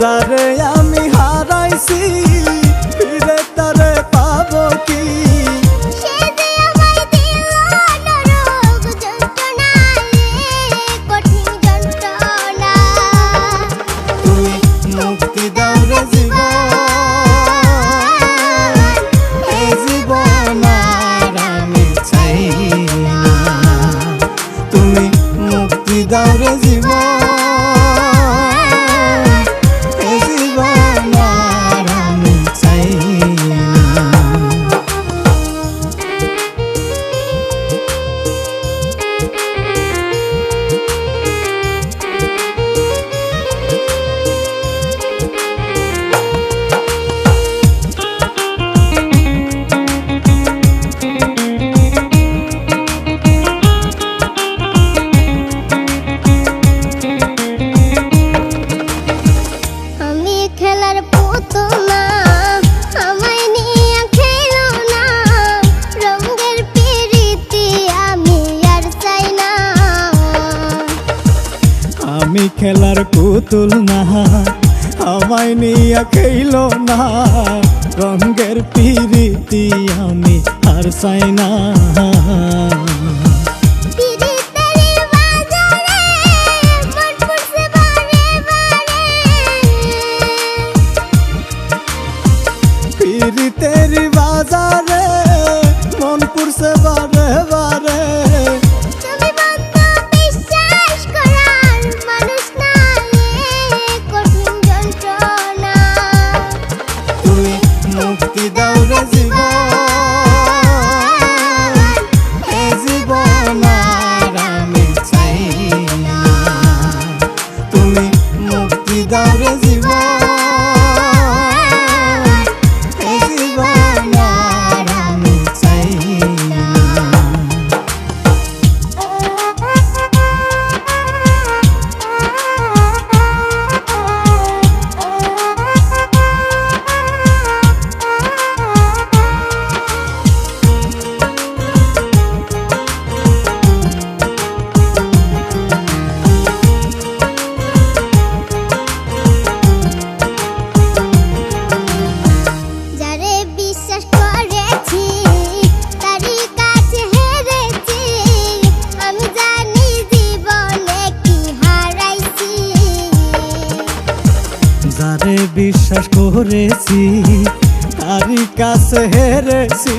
যারে আমি হারাইছি ফিরে তারে পাবো কি? সে যে আমায় দিল নরক যন্ত্রণা রে কঠিন যন্ত্রণা। তুই মুক্তি দাও রে জীবন, এই জীবন আর আমি চাই না। তুমি মুক্তি দাও রে জীবন, খেলার পুতুল না আমায় নিয়ে খেলো না, রঙের পিরিতি আমি আর চাই না। আমি খেলার পুতুল না আমায় নিয়ে খেলো না, রঙের পিরিতি আমি আর চাই না। तेरी बाजारे मन पुरसे बारे बारे, তুমি বন্ধু বিশ্বাস করার মানুষ না রে কঠিন যন্ত্রণা। তুই মুক্তি দাও রে জীবন, এই জীবন আর আমি চাই না। তুমি মুক্তি দাও রে জীবন, যারে বিশ্বাস করেছি তারই কাছে হেরেছি,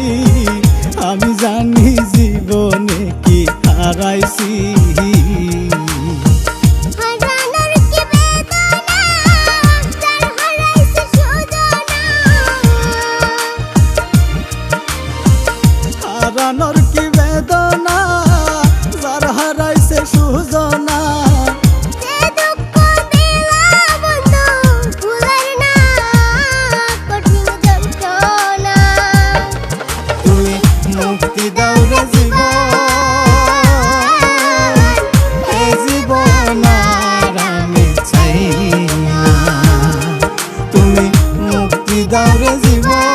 আমি জানি জীবনে কি হারাইছি। হারানোর কি বেদনা যার হারাইছে সুজনা, মুক্তি দাও রে জীবন, এই জীবন আর আমি চাই না। তুমি মুক্তি দাও রে জীবন।